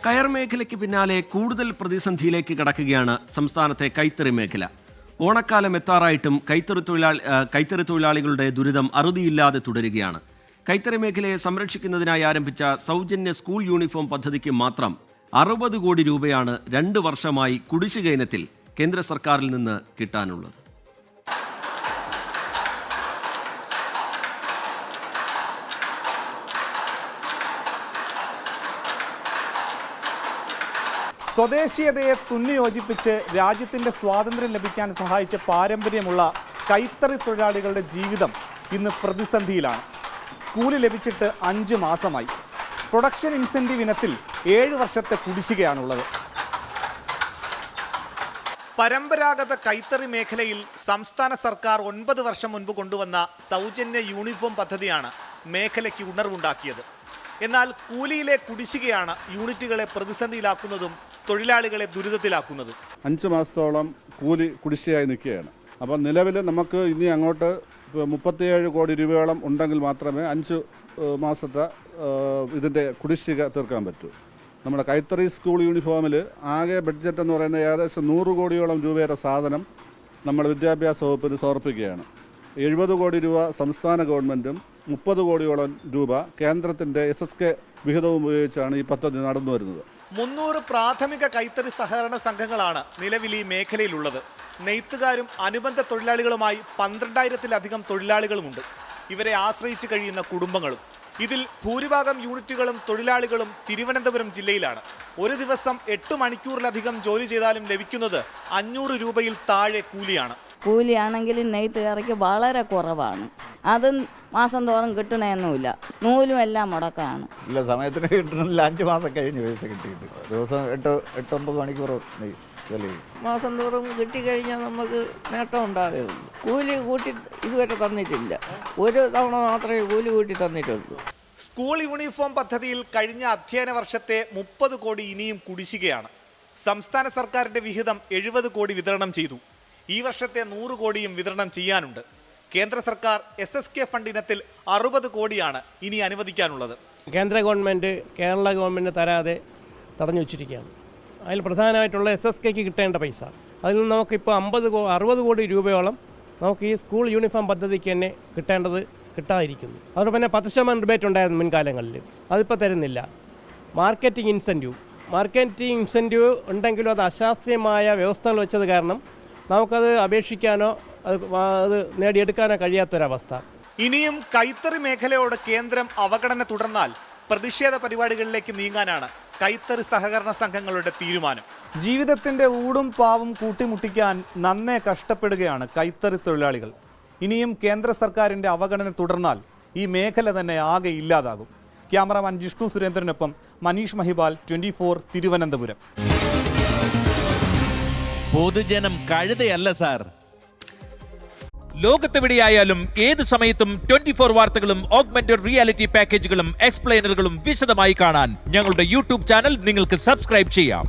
കയർ മേഖലയ്ക്ക് പിന്നാലെ കൂടുതൽ പ്രതിസന്ധിയിലേക്ക് കടക്കുകയാണ് സംസ്ഥാനത്തെ കൈത്തറി മേഖല. ഓണക്കാലം എത്താറായിട്ടും കൈത്തറി തൊഴിലാളികളുടെ ദുരിതം അറുതിയില്ലാതെ തുടരുകയാണ്. കൈത്തറി മേഖലയെ സംരക്ഷിക്കുന്നതിനായി ആരംഭിച്ച സൗജന്യ സ്കൂൾ യൂണിഫോം പദ്ധതിക്ക് മാത്രം 60 കോടി രൂപയാണ് 2 വർഷമായി കുടിശ്ശിക ഇനത്തിൽ കേന്ദ്ര സർക്കാരിൽ നിന്ന് കിട്ടാനുള്ളത്. സ്വദേശീയതയെ തുന്നിയോജിപ്പിച്ച് രാജ്യത്തിൻ്റെ സ്വാതന്ത്ര്യം ലഭിക്കാൻ സഹായിച്ച പാരമ്പര്യമുള്ള കൈത്തറി തൊഴിലാളികളുടെ ജീവിതം ഇന്ന് പ്രതിസന്ധിയിലാണ്. കൂലി ലഭിച്ചിട്ട് 5 മാസമായി. പ്രൊഡക്ഷൻ ഇൻസെൻറ്റീവ് ഇനത്തിൽ 7 വർഷത്തെ കുടിശ്ശികയാണുള്ളത്. പരമ്പരാഗത കൈത്തറി മേഖലയിൽ സംസ്ഥാന സർക്കാർ 9 വർഷം മുൻപ് കൊണ്ടുവന്ന സൗജന്യ യൂണിഫോം പദ്ധതിയാണ് മേഖലയ്ക്ക് ഉണർവുണ്ടാക്കിയത്. എന്നാൽ കൂലിയിലെ കുടിശ്ശികയാണ് യൂണിറ്റുകളെ പ്രതിസന്ധിയിലാക്കുന്നതും തൊഴിലാളികളെ ദുരിതത്തിലാക്കുന്നത്. 5 മാസത്തോളം കൂലി കുടിശ്ശികയായി നിൽക്കുകയാണ്. അപ്പോൾ നിലവിൽ നമുക്ക് ഇനി അങ്ങോട്ട് 37 കോടി രൂപയോളം ഉണ്ടെങ്കിൽ മാത്രമേ 5 മാസത്തെ ഇതിൻ്റെ കുടിശ്ശിക തീർക്കാൻ പറ്റൂ. നമ്മുടെ കൈത്തറി സ്കൂൾ യൂണിഫോമിൽ ആകെ ബഡ്ജറ്റ് എന്ന് പറയുന്നത് ഏകദേശം 100 കോടിയോളം രൂപയുടെ സാധനം നമ്മുടെ വിദ്യാഭ്യാസ വകുപ്പിന് സമർപ്പിക്കുകയാണ്. 70 കോടി രൂപ സംസ്ഥാന ഗവൺമെൻറ്റും 30 കോടിയോളം രൂപ കേന്ദ്രത്തിൻ്റെ SSK വിഹിതവും ഉപയോഗിച്ചാണ് ഈ പദ്ധതി നടന്നു വരുന്നത്. 300 പ്രാഥമിക കൈത്തറി സഹകരണ സംഘങ്ങളാണ് നിലവിൽ ഈ മേഖലയിലുള്ളത്. നെയ്ത്തുകാരും അനുബന്ധ തൊഴിലാളികളുമായി 12,000-ലധികം തൊഴിലാളികളുമുണ്ട്. ഇവരെ ആശ്രയിച്ച് കഴിയുന്ന കുടുംബങ്ങളും. ഇതിൽ ഭൂരിഭാഗം യൂണിറ്റുകളും തൊഴിലാളികളും തിരുവനന്തപുരം ജില്ലയിലാണ്. ഒരു ദിവസം 8 മണിക്കൂറിലധികം ജോലി ചെയ്താലും ലഭിക്കുന്നത് 500 രൂപയിൽ താഴെ കൂലിയാണ്. കൂലിയാണെങ്കിൽ നെയ്ത്തുകാർക്ക് വളരെ കുറവാണ്. അത് മാസം തോറും കിട്ടണമെന്നുമില്ല. നൂലും എല്ലാം മുടക്കാണ്. ഇല്ല, സമയത്തിന് കിട്ടണമെന്നില്ല. 5 മാസം കഴിഞ്ഞ് പൈസ കിട്ടിയിട്ട് ദിവസം 8-9 മണിക്കൂർ മാസം തോറും കിട്ടിക്കഴിഞ്ഞാൽ നമുക്ക് നേട്ടം ഉണ്ടാകുള്ളൂ. കൂലി കൂട്ടി ഇതുവരെ തന്നിട്ടില്ല. ഒരു തവണ മാത്രമേ കൂലി കൂട്ടി തന്നിട്ടുള്ളൂ. സ്കൂൾ യൂണിഫോം പദ്ധതിയിൽ കഴിഞ്ഞ അധ്യയന വർഷത്തെ 30 കോടി ഇനിയും കുടിശ്ശികയാണ്. സംസ്ഥാന സർക്കാരിന്റെ വിഹിതം 70 കോടി വിതരണം ചെയ്തു. ഈ വർഷത്തെ 100 കോടിയും വിതരണം ചെയ്യാനുണ്ട്. കേന്ദ്ര സർക്കാർ SSK ഫണ്ട് ഇനത്തിൽ 60 കോടിയാണ് ഇനി അനുവദിക്കാനുള്ളത്. കേന്ദ്ര ഗവൺമെൻറ് കേരള ഗവൺമെൻറ് തരാതെ തടഞ്ഞു വച്ചിരിക്കുകയാണ്. അതിൽ പ്രധാനമായിട്ടുള്ള SSKക്ക് കിട്ടേണ്ട പൈസ, അതിൽ നിന്ന് നമുക്കിപ്പോൾ 60 കോടി രൂപയോളം നമുക്ക് ഈ സ്കൂൾ യൂണിഫോം പദ്ധതിക്ക് തന്നെ കിട്ടാതിരിക്കുന്നു. അതുകൊണ്ട് പിന്നെ 10% റിബേറ്റ് ഉണ്ടായിരുന്നു മുൻകാലങ്ങളിൽ, അതിപ്പോൾ തരുന്നില്ല. മാർക്കറ്റിംഗ് ഇൻസെൻറ്റീവ് ഉണ്ടെങ്കിലും അത് അശാസ്ത്രീയമായ വ്യവസ്ഥകൾ വെച്ചത് കാരണം നമുക്കത് അപേക്ഷിക്കാനോ അത് നേടിയെടുക്കാനോ കഴിയാത്തൊരവസ്ഥ. ഇനിയും കൈത്തറി മേഖലയോട് കേന്ദ്രം അവഗണന തുടർന്നാൽ പ്രതിഷേധ പരിപാടികളിലേക്ക് നീങ്ങാനാണ് കൈത്തറി സഹകരണ സംഘങ്ങളുടെ തീരുമാനം. ജീവിതത്തിന്റെ ഊടും പാവും കൂട്ടിമുട്ടിക്കാൻ നന്നേ കഷ്ടപ്പെടുകയാണ് കൈത്തറി തൊഴിലാളികൾ. ഇനിയും കേന്ദ്ര സർക്കാരിന്റെ അവഗണന തുടർന്നാൽ ഈ മേഖല തന്നെ ആകെ ഇല്ലാതാകും. ക്യാമറാമാൻ ജിഷ്ണു സുരേന്ദ്രനൊപ്പം മനീഷ് മഹിബാൽ, 24 തിരുവനന്തപുരം. പൊതുജനം കഴുതയല്ല സാർ. ലോകത്തെവിടെയായാലും ഏത് സമയത്തും 24 വാർത്തകളും ഓഗ്മെന്റഡ് റിയാലിറ്റി പാക്കേജുകളും എക്സ്പ്ലെയിനറുകളും വിശദമായി കാണാൻ ഞങ്ങളുടെ YouTube ചാനൽ നിങ്ങൾക്ക് സബ്സ്ക്രൈബ് ചെയ്യാം.